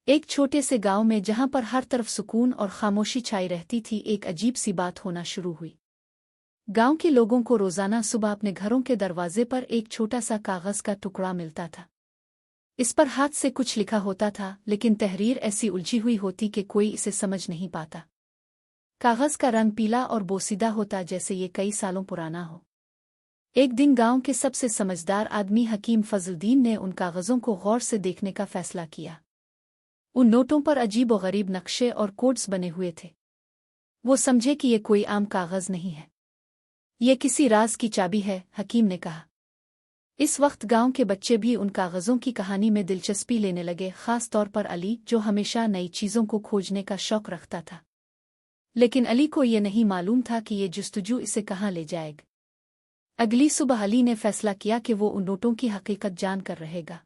एक छोटे से गांव में जहां पर हर तरफ सुकून और खामोशी छाई रहती थी, एक अजीब सी बात होना शुरू हुई। गांव के लोगों को रोजाना सुबह अपने घरों के दरवाजे पर एक छोटा सा कागज का टुकड़ा मिलता था। इस पर हाथ से कुछ लिखा होता था, लेकिन तहरीर ऐसी उलझी हुई होती कि कोई इसे समझ नहीं पाता। कागज का रंग पीला और बोसीदा होता, जैसे ये कई सालों पुराना हो। एक दिन गांव के सबसे समझदार आदमी हकीम फजलुद्दीन ने उन कागजों को गौर से देखने का फैसला किया। उन नोटों पर अजीब व गरीब नक्शे और कोड्स बने हुए थे। वो समझे कि ये कोई आम कागज नहीं है, ये किसी राज की चाबी है, हकीम ने कहा। इस वक्त गांव के बच्चे भी उन कागजों की कहानी में दिलचस्पी लेने लगे, खास तौर पर अली, जो हमेशा नई चीजों को खोजने का शौक रखता था। लेकिन अली को ये नहीं मालूम था कि ये जुस्तजू इसे कहाँ ले जाएगा। अगली सुबह अली ने फैसला किया कि वो उन नोटों की हकीकत जान कर रहेगा।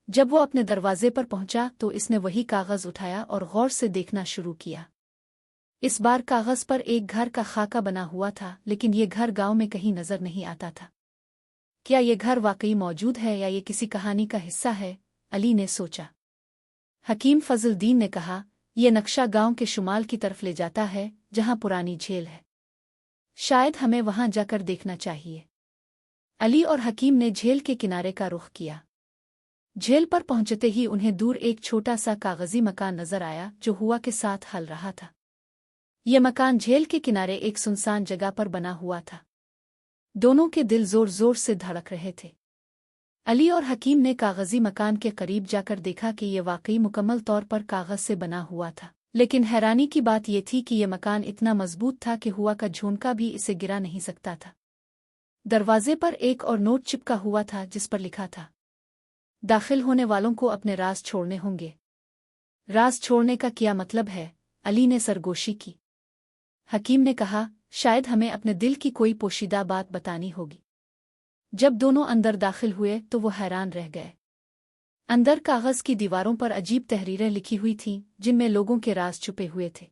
जब वो अपने दरवाजे पर पहुंचा तो इसने वही कागज उठाया और गौर से देखना शुरू किया। इस बार कागज पर एक घर का खाका बना हुआ था, लेकिन ये घर गांव में कहीं नजर नहीं आता था। क्या ये घर वाकई मौजूद है या ये किसी कहानी का हिस्सा है? अली ने सोचा। हकीम फजलुद्दीन ने कहा, यह नक्शा गांव के शुमाल की तरफ ले जाता है, जहां पुरानी झील है। शायद हमें वहां जाकर देखना चाहिए। अली और हकीम ने झील के किनारे का रुख किया। झील पर पहुंचते ही उन्हें दूर एक छोटा सा कागजी मकान नजर आया, जो हुआ के साथ हल रहा था। यह मकान झील के किनारे एक सुनसान जगह पर बना हुआ था। दोनों के दिल जोर जोर से धड़क रहे थे। अली और हकीम ने कागजी मकान के करीब जाकर देखा कि यह वाकई मुकम्मल तौर पर कागज से बना हुआ था। लेकिन हैरानी की बात यह थी कि यह मकान इतना मजबूत था कि हुआ का झोंका भी इसे गिरा नहीं सकता था। दरवाजे पर एक और नोट चिपका हुआ था, जिस पर लिखा था, दाखिल होने वालों को अपने राज छोड़ने होंगे। राज छोड़ने का क्या मतलब है? अली ने सरगोशी की। हकीम ने कहा, शायद हमें अपने दिल की कोई पोशीदा बात बतानी होगी। जब दोनों अंदर दाखिल हुए तो वो हैरान रह गए। अंदर कागज की दीवारों पर अजीब तहरीरें लिखी हुई थीं, जिनमें लोगों के राज छुपे हुए थे।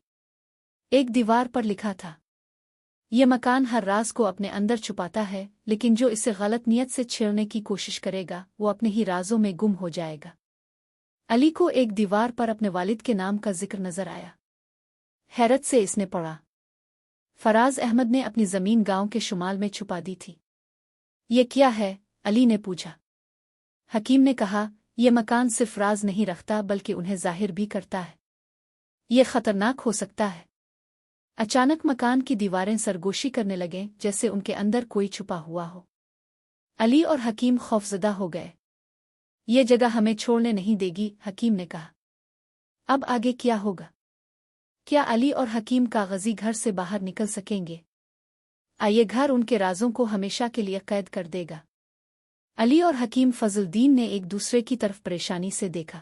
एक दीवार पर लिखा था, यह मकान हर राज को अपने अंदर छुपाता है, लेकिन जो इसे गलत नियत से छेड़ने की कोशिश करेगा वो अपने ही राजों में गुम हो जाएगा। अली को एक दीवार पर अपने वालिद के नाम का जिक्र नजर आया। हैरत से इसने पढ़ा, फराज अहमद ने अपनी जमीन गांव के शुमाल में छुपा दी थी। ये क्या है? अली ने पूछा। हकीम ने कहा, यह मकान सिर्फ राज नहीं रखता बल्कि उन्हें जाहिर भी करता है। यह खतरनाक हो सकता है। अचानक मकान की दीवारें सरगोशी करने लगे, जैसे उनके अंदर कोई छुपा हुआ हो। अली और हकीम खौफजदा हो गए। ये जगह हमें छोड़ने नहीं देगी, हकीम ने कहा। अब आगे क्या होगा? क्या अली और हकीम कागजी घर से बाहर निकल सकेंगे? ये घर उनके राजों को हमेशा के लिए कैद कर देगा। अली और हकीम फजलुद्दीन ने एक दूसरे की तरफ परेशानी से देखा।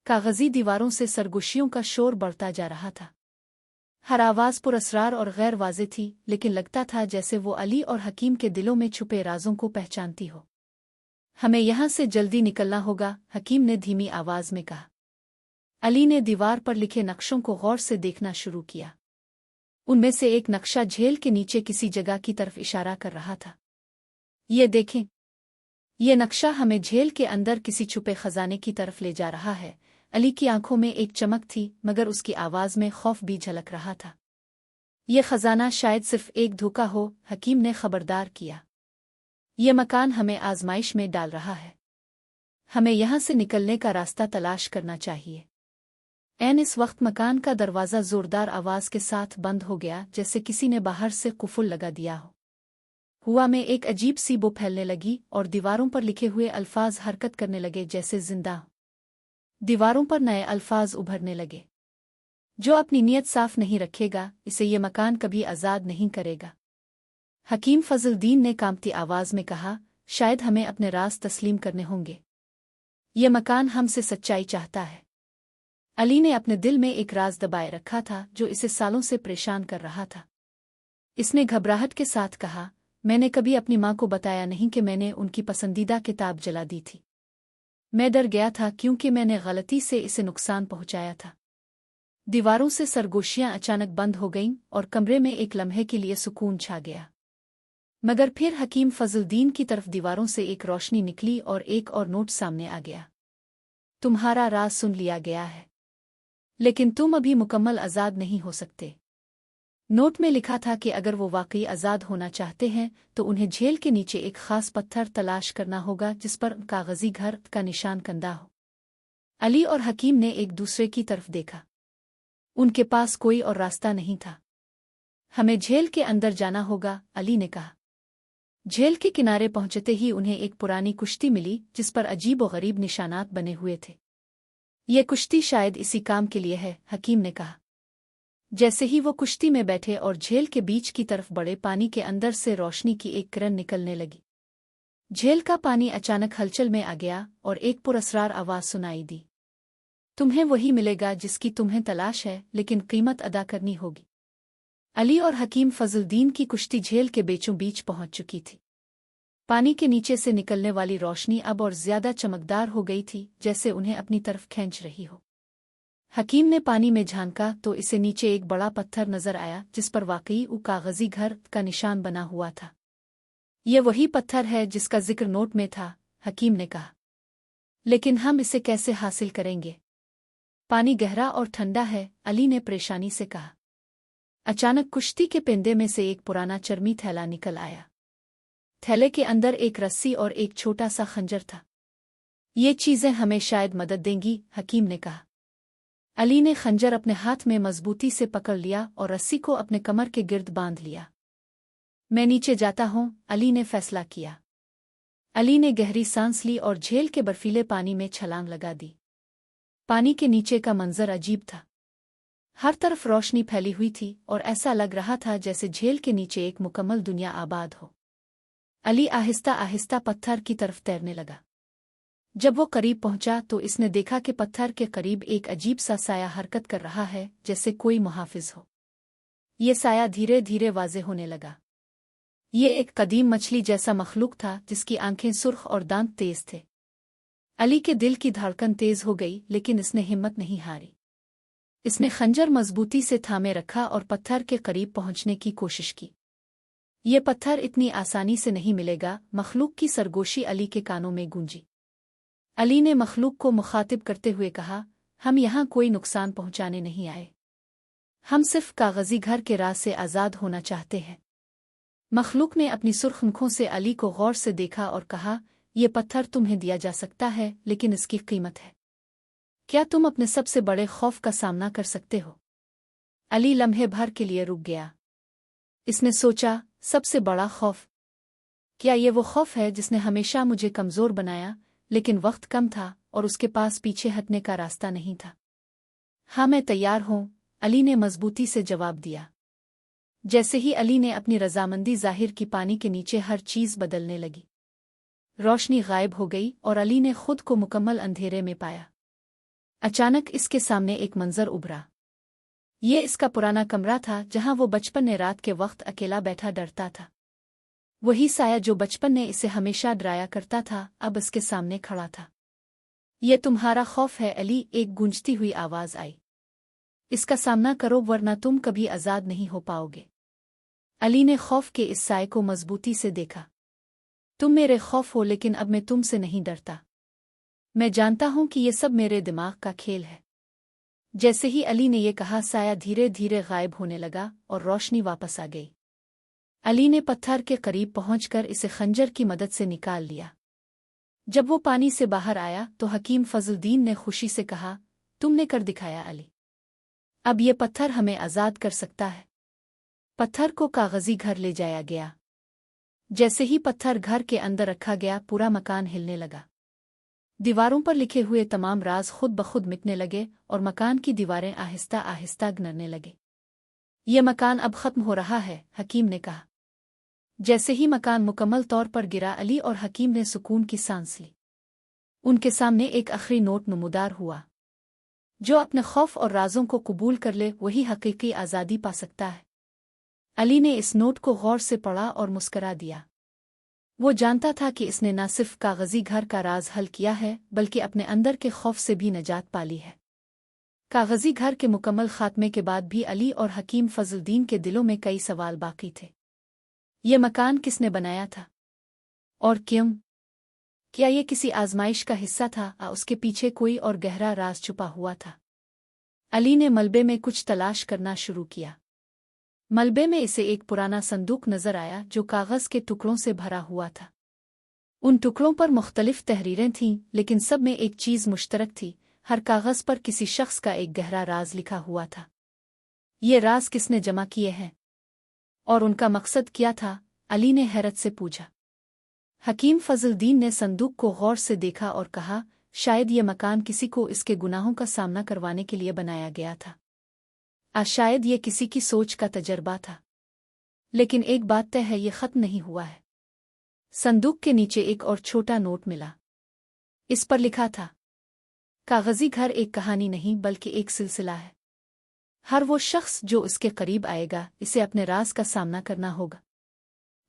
कागजी दीवारों से सरगोशियों का शोर बढ़ता जा रहा था। हर आवाज पुरअसरार और गैर वाज़ेह थी, लेकिन लगता था जैसे वो अली और हकीम के दिलों में छुपे राजों को पहचानती हो। हमें यहां से जल्दी निकलना होगा, हकीम ने धीमी आवाज में कहा। अली ने दीवार पर लिखे नक्शों को गौर से देखना शुरू किया। उनमें से एक नक्शा झील के नीचे किसी जगह की तरफ इशारा कर रहा था। ये देखें, ये नक्शा हमें झील के अंदर किसी छुपे खजाने की तरफ ले जा रहा है। अली की आंखों में एक चमक थी, मगर उसकी आवाज में खौफ भी झलक रहा था। यह खजाना शायद सिर्फ एक धोखा हो, हकीम ने खबरदार किया। यह मकान हमें आजमाइश में डाल रहा है। हमें यहां से निकलने का रास्ता तलाश करना चाहिए। ऐन इस वक्त मकान का दरवाजा जोरदार आवाज के साथ बंद हो गया, जैसे किसी ने बाहर से कुफुल लगा दिया हो। हुआ में एक अजीब सी बो फैलने लगी और दीवारों पर लिखे हुए अल्फाज हरकत करने लगे, जैसे जिंदा। दीवारों पर नए अल्फाज उभरने लगे, जो अपनी नीयत साफ नहीं रखेगा, इसे ये मकान कभी आज़ाद नहीं करेगा। हकीम फजलुद्दीन ने कांपती आवाज में कहा, शायद हमें अपने राज तस्लीम करने होंगे। ये मकान हमसे सच्चाई चाहता है। अली ने अपने दिल में एक राज दबाए रखा था, जो इसे सालों से परेशान कर रहा था। इसने घबराहट के साथ कहा, मैंने कभी अपनी माँ को बताया नहीं कि मैंने उनकी पसंदीदा किताब जला दी थी। मैं डर गया था क्योंकि मैंने गलती से इसे नुकसान पहुंचाया था। दीवारों से सरगोशियां अचानक बंद हो गईं और कमरे में एक लम्हे के लिए सुकून छा गया। मगर फिर हकीम फजलुद्दीन की तरफ दीवारों से एक रोशनी निकली और एक और नोट सामने आ गया। तुम्हारा राज सुन लिया गया है, लेकिन तुम अभी मुकम्मल आज़ाद नहीं हो सकते। नोट में लिखा था कि अगर वो वाकई आज़ाद होना चाहते हैं तो उन्हें झील के नीचे एक खास पत्थर तलाश करना होगा जिस पर कागजी घर का निशान कंदा हो। अली और हकीम ने एक दूसरे की तरफ देखा। उनके पास कोई और रास्ता नहीं था। हमें झील के अंदर जाना होगा, अली ने कहा। झील के किनारे पहुंचते ही उन्हें एक पुरानी कुश्ती मिली जिस पर अजीब व गरीब निशानात बने हुए थे। ये कुश्ती शायद इसी काम के लिए है, हकीम ने कहा। जैसे ही वो कुश्ती में बैठे और झील के बीच की तरफ बढ़े, पानी के अंदर से रोशनी की एक किरण निकलने लगी। झील का पानी अचानक हलचल में आ गया और एक पुरअसरार आवाज सुनाई दी। तुम्हें वही मिलेगा जिसकी तुम्हें तलाश है, लेकिन कीमत अदा करनी होगी। अली और हकीम फजलुद्दीन की कुश्ती झील के बीचों बीच पहुंच चुकी थी। पानी के नीचे से निकलने वाली रोशनी अब और ज्यादा चमकदार हो गई थी, जैसे उन्हें अपनी तरफ खींच रही हो। हकीम ने पानी में झांका तो इसे नीचे एक बड़ा पत्थर नजर आया जिस पर वाकई वो कागजी घर का निशान बना हुआ था। ये वही पत्थर है जिसका जिक्र नोट में था, हकीम ने कहा। लेकिन हम इसे कैसे हासिल करेंगे? पानी गहरा और ठंडा है, अली ने परेशानी से कहा। अचानक कुश्ती के पेंदे में से एक पुराना चर्मी थैला निकल आया। थैले के अंदर एक रस्सी और एक छोटा सा खंजर था। ये चीजें हमें शायद मदद देंगी, हकीम ने कहा। अली ने खंजर अपने हाथ में मजबूती से पकड़ लिया और रस्सी को अपने कमर के गिर्द बांध लिया। मैं नीचे जाता हूं, अली ने फैसला किया। अली ने गहरी सांस ली और झील के बर्फीले पानी में छलांग लगा दी। पानी के नीचे का मंजर अजीब था। हर तरफ रोशनी फैली हुई थी और ऐसा लग रहा था जैसे झील के नीचे एक मुकम्मल दुनिया आबाद हो। अली आहिस्ता आहिस्ता पत्थर की तरफ तैरने लगा। जब वो करीब पहुंचा तो इसने देखा कि पत्थर के करीब एक अजीब सा साया हरकत कर रहा है, जैसे कोई मुहाफिज हो। ये साया धीरे धीरे वाज़े होने लगा। ये एक कदीम मछली जैसा मखलूक था जिसकी आंखें सुर्ख और दांत तेज थे। अली के दिल की धड़कन तेज हो गई, लेकिन इसने हिम्मत नहीं हारी। इसने खंजर मजबूती से थामे रखा और पत्थर के करीब पहुंचने की कोशिश की। ये पत्थर इतनी आसानी से नहीं मिलेगा, मखलूक की सरगोशी अली के कानों में गूंजी। अली ने मखलूक को मुखातिब करते हुए कहा, हम यहाँ कोई नुकसान पहुँचाने नहीं आए। हम सिर्फ कागजी घर के राज से आज़ाद होना चाहते हैं। मखलूक ने अपनी सुर्ख आंखों से अली को गौर से देखा और कहा, ये पत्थर तुम्हें दिया जा सकता है, लेकिन इसकी कीमत है। क्या तुम अपने सबसे बड़े खौफ का सामना कर सकते हो? अली लम्हे भर के लिए रुक गया। इसने सोचा, सबसे बड़ा खौफ? क्या ये वो खौफ है जिसने हमेशा मुझे कमज़ोर बनाया? लेकिन वक्त कम था और उसके पास पीछे हटने का रास्ता नहीं था। हाँ, मैं तैयार हूँ, अली ने मजबूती से जवाब दिया। जैसे ही अली ने अपनी रजामंदी जाहिर की, पानी के नीचे हर चीज़ बदलने लगी। रोशनी गायब हो गई और अली ने खुद को मुकम्मल अंधेरे में पाया। अचानक इसके सामने एक मंजर उभरा। ये इसका पुराना कमरा था जहां वो बचपन में रात के वक्त अकेला बैठा डरता था। वही साया जो बचपन में इसे हमेशा डराया करता था, अब इसके सामने खड़ा था। ये तुम्हारा खौफ है, अली, एक गूंजती हुई आवाज आई। इसका सामना करो वरना तुम कभी आज़ाद नहीं हो पाओगे। अली ने खौफ के इस साए को मजबूती से देखा। तुम मेरे खौफ हो, लेकिन अब मैं तुमसे नहीं डरता। मैं जानता हूं कि ये सब मेरे दिमाग का खेल है। जैसे ही अली ने यह कहा, साया धीरे धीरे गायब होने लगा और रोशनी वापस आ गई। अली ने पत्थर के करीब पहुंचकर इसे खंजर की मदद से निकाल लिया। जब वो पानी से बाहर आया तो हकीम फजलुद्दीन ने खुशी से कहा, तुमने कर दिखाया अली। अब ये पत्थर हमें आज़ाद कर सकता है। पत्थर को कागजी घर ले जाया गया। जैसे ही पत्थर घर के अंदर रखा गया, पूरा मकान हिलने लगा। दीवारों पर लिखे हुए तमाम राज खुद ब खुद मिटने लगे और मकान की दीवारें आहिस्ता आहिस्ता गिरने लगे। ये मकान अब खत्म हो रहा है, हकीम ने कहा। जैसे ही मकान मुकम्मल तौर पर गिरा, अली और हकीम ने सुकून की सांस ली। उनके सामने एक आखिरी नोट नमूदार हुआ। जो अपने खौफ और राजों को कबूल कर ले, वही हकीकी आज़ादी पा सकता है। अली ने इस नोट को गौर से पढ़ा और मुस्करा दिया। वो जानता था कि इसने न सिर्फ कागजी घर का राज हल किया है, बल्कि अपने अंदर के खौफ से भी निजात पाली है। कागजी घर के मुकम्मल खात्मे के बाद भी अली और हकीम फजलुद्दीन के दिलों में कई सवाल बाकी थे। ये मकान किसने बनाया था और क्यों? क्या ये किसी आजमाइश का हिस्सा था या उसके पीछे कोई और गहरा राज छुपा हुआ था? अली ने मलबे में कुछ तलाश करना शुरू किया। मलबे में इसे एक पुराना संदूक नजर आया जो कागज के टुकड़ों से भरा हुआ था। उन टुकड़ों पर मुख्तलिफ तहरीरें थीं, लेकिन सब में एक चीज़ मुश्तरक थी, हर कागज पर किसी शख्स का एक गहरा राज लिखा हुआ था। ये राज किसने जमा किए हैं और उनका मकसद क्या था? अली ने हैरत से पूछा। हकीम फजलुद्दीन ने संदूक को गौर से देखा और कहा, शायद ये मकान किसी को इसके गुनाहों का सामना करवाने के लिए बनाया गया था। शायद ये किसी की सोच का तजर्बा था। लेकिन एक बात तय है, ये खत्म नहीं हुआ है। संदूक के नीचे एक और छोटा नोट मिला। इस पर लिखा था, कागजी घर एक कहानी नहीं बल्कि एक सिलसिला है। हर वो शख्स जो इसके करीब आएगा, इसे अपने राज का सामना करना होगा।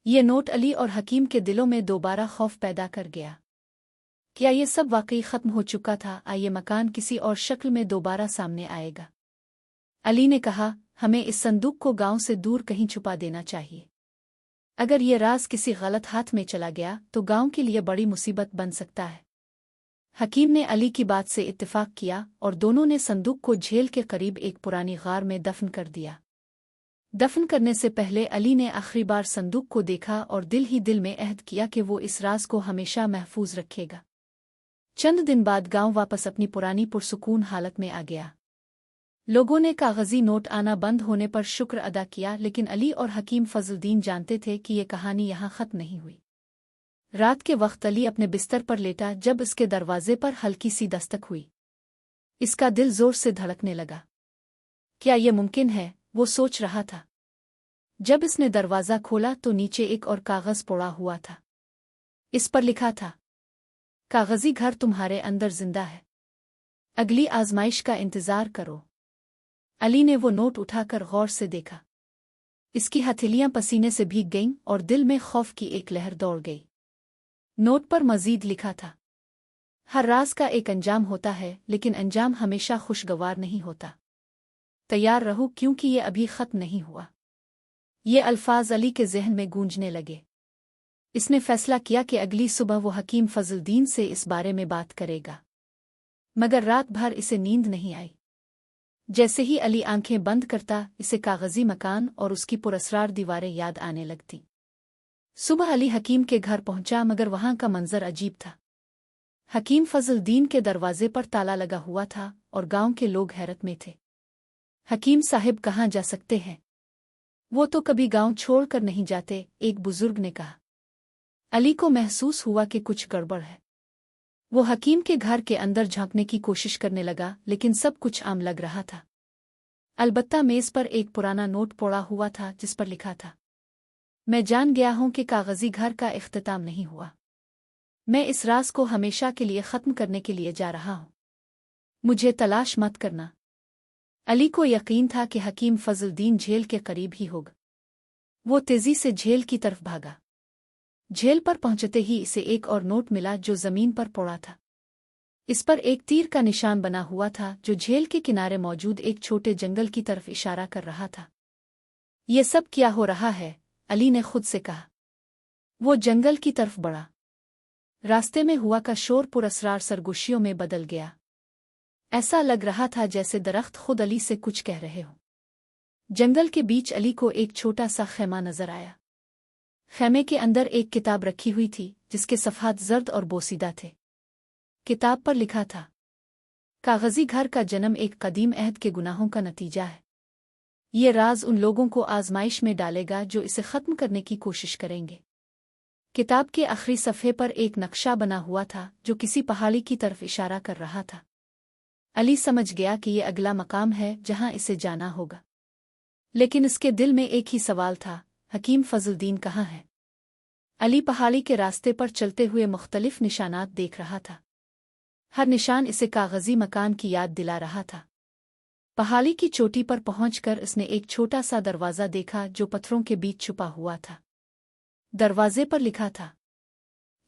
ये नोट अली और हकीम के दिलों में दोबारा खौफ पैदा कर गया। क्या ये सब वाकई खत्म हो चुका था? ये मकान किसी और शक्ल में दोबारा सामने आएगा? अली ने कहा, हमें इस संदूक को गांव से दूर कहीं छुपा देना चाहिए। अगर ये राज किसी गलत हाथ में चला गया तो गांव के लिए बड़ी मुसीबत बन सकता है। हकीम ने अली की बात से इत्तेफाक किया और दोनों ने संदूक को झील के करीब एक पुरानी गार में दफन कर दिया। दफन करने से पहले अली ने आखिरी बार संदूक को देखा और दिल ही दिल में अहद किया कि वो इस राज को हमेशा महफूज रखेगा। चंद दिन बाद गांव वापस अपनी पुरानी पुरसुकून हालत में आ गया। लोगों ने कागजी नोट आना बंद होने पर शुक्र अदा किया, लेकिन अली और हकीम फजलुद्दीन जानते थे कि ये कहानी यहाँ खत्म नहीं हुई। रात के वक्त अली अपने बिस्तर पर लेटा जब इसके दरवाजे पर हल्की सी दस्तक हुई। इसका दिल जोर से धड़कने लगा। क्या ये मुमकिन है? वो सोच रहा था। जब इसने दरवाज़ा खोला तो नीचे एक और कागज़ पड़ा हुआ था। इस पर लिखा था, कागजी घर तुम्हारे अंदर जिंदा है, अगली आजमाइश का इंतज़ार करो। अली ने वो नोट उठाकर गौर से देखा। इसकी हथेलियां पसीने से भीग गईं और दिल में खौफ की एक लहर दौड़ गई। नोट पर मजीद लिखा था, हर राज का एक अंजाम होता है, लेकिन अंजाम हमेशा खुशगवार नहीं होता। तैयार रहो क्योंकि ये अभी खत्म नहीं हुआ। ये अल्फाज अली के जहन में गूंजने लगे। इसने फैसला किया कि अगली सुबह वो हकीम फजलुद्दीन से इस बारे में बात करेगा। मगर रात भर इसे नींद नहीं आई। जैसे ही अली आंखें बंद करता, इसे कागजी मकान और उसकी पुरअसरार दीवारें याद आने लगती। सुबह अली हकीम के घर पहुंचा, मगर वहां का मंजर अजीब था। हकीम फजलुद्दीन के दरवाजे पर ताला लगा हुआ था और गांव के लोग हैरत में थे। हकीम साहिब कहाँ जा सकते हैं? वो तो कभी गांव छोड़कर नहीं जाते, एक बुजुर्ग ने कहा। अली को महसूस हुआ कि कुछ गड़बड़ है। वो हकीम के घर के अंदर झांकने की कोशिश करने लगा, लेकिन सब कुछ आम लग रहा था। अलबत्ता मेज पर एक पुराना नोट पड़ा हुआ था जिस पर लिखा था, मैं जान गया हूं कि कागजी घर का इख्तिताम नहीं हुआ। मैं इस राज को हमेशा के लिए खत्म करने के लिए जा रहा हूं। मुझे तलाश मत करना। अली को यकीन था कि हकीम फजलुद्दीन झेल के करीब ही होगा। वो तेजी से झेल की तरफ भागा। झेल पर पहुंचते ही इसे एक और नोट मिला जो जमीन पर पड़ा था। इस पर एक तीर का निशान बना हुआ था जो झेल के किनारे मौजूद एक छोटे जंगल की तरफ इशारा कर रहा था। ये सब क्या हो रहा है? अली ने खुद से कहा। वो जंगल की तरफ बढ़ा। रास्ते में हुआ का शोर पुरअसरार सरगोशियों में बदल गया। ऐसा लग रहा था जैसे दरख्त खुद अली से कुछ कह रहे हो। जंगल के बीच अली को एक छोटा सा खैमा नजर आया। खैमे के अंदर एक किताब रखी हुई थी जिसके सफ़हात जर्द और बोसीदा थे। किताब पर लिखा था, कागजी घर का जन्म एक कदीम अहद के गुनाहों का नतीजा है। ये राज उन लोगों को आजमाइश में डालेगा जो इसे खत्म करने की कोशिश करेंगे। किताब के आखिरी सफ़े पर एक नक्शा बना हुआ था जो किसी पहाड़ी की तरफ इशारा कर रहा था। अली समझ गया कि ये अगला मकाम है जहां इसे जाना होगा। लेकिन इसके दिल में एक ही सवाल था, हकीम फजलुद्दीन कहाँ है? अली पहाड़ी के रास्ते पर चलते हुए मुख्तलिफ निशानात देख रहा था। हर निशान इसे कागजी मकान की याद दिला रहा था। पहाड़ी की चोटी पर पहुंचकर इसने एक छोटा सा दरवाज़ा देखा जो पत्थरों के बीच छुपा हुआ था। दरवाजे पर लिखा था,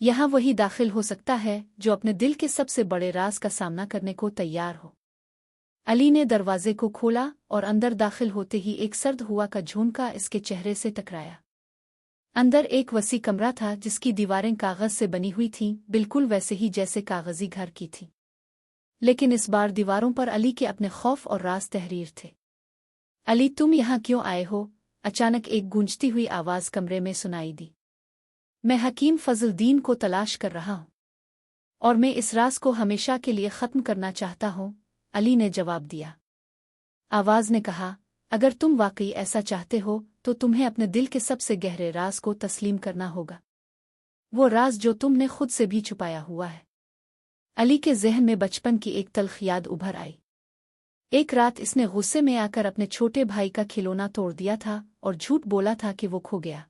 यहाँ वही दाखिल हो सकता है जो अपने दिल के सबसे बड़े राज का सामना करने को तैयार हो। अली ने दरवाजे को खोला और अंदर दाखिल होते ही एक सर्द हुआ का झोंका इसके चेहरे से टकराया। अंदर एक वसी कमरा था जिसकी दीवारें कागज से बनी हुई थीं, बिल्कुल वैसे ही जैसे कागजी घर की थी। लेकिन इस बार दीवारों पर अली के अपने खौफ और राज तहरीर थे। अली, तुम यहाँ क्यों आए हो? अचानक एक गूंजती हुई आवाज़ कमरे में सुनाई दी। मैं हकीम फजलुद्दीन को तलाश कर रहा हूँ और मैं इस राज को हमेशा के लिए ख़त्म करना चाहता हूँ, अली ने जवाब दिया। आवाज़ ने कहा, अगर तुम वाकई ऐसा चाहते हो तो तुम्हें अपने दिल के सबसे गहरे राज को तस्लीम करना होगा, वो राज जो तुमने खुद से भी छुपाया हुआ है। अली के ज़हन में बचपन की एक तल्ख याद उभर आई। एक रात इसने गुस्से में आकर अपने छोटे भाई का खिलौना तोड़ दिया था और झूठ बोला था कि वो खो गया।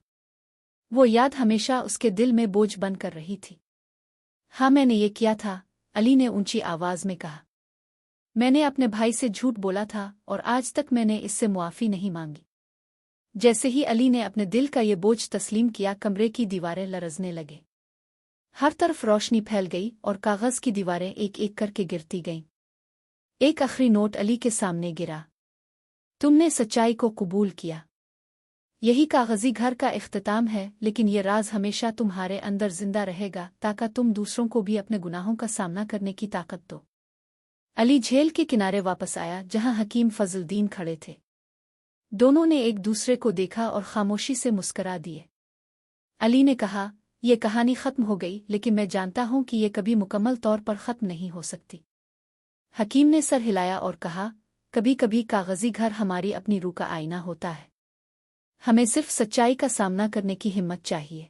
वो याद हमेशा उसके दिल में बोझ बन कर रही थी। हाँ, मैंने ये किया था, अली ने ऊंची आवाज़ में कहा। मैंने अपने भाई से झूठ बोला था और आज तक मैंने इससे मुआफ़ी नहीं मांगी। जैसे ही अली ने अपने दिल का ये बोझ तस्लीम किया, कमरे की दीवारें लरज़ने लगे। हर तरफ रोशनी फैल गई और कागज़ की दीवारें एक एक करके गिरती गईं। एक आखिरी नोट अली के सामने गिरा। तुमने सच्चाई को कबूल किया। यही कागज़ी घर का इख्तिताम है, लेकिन ये राज हमेशा तुम्हारे अंदर जिंदा रहेगा ताकि तुम दूसरों को भी अपने गुनाहों का सामना करने की ताकत दो। अली झील के किनारे वापस आया जहां हकीम फजलुद्दीन खड़े थे। दोनों ने एक दूसरे को देखा और खामोशी से मुस्करा दिए। अली ने कहा, यह कहानी ख़त्म हो गई, लेकिन मैं जानता हूं कि यह कभी मुकम्मल तौर पर ख़त्म नहीं हो सकती। हकीम ने सर हिलाया और कहा, कभी कभी कागज़ी घर हमारी अपनी रूह का आईना होता है। हमें सिर्फ सच्चाई का सामना करने की हिम्मत चाहिए।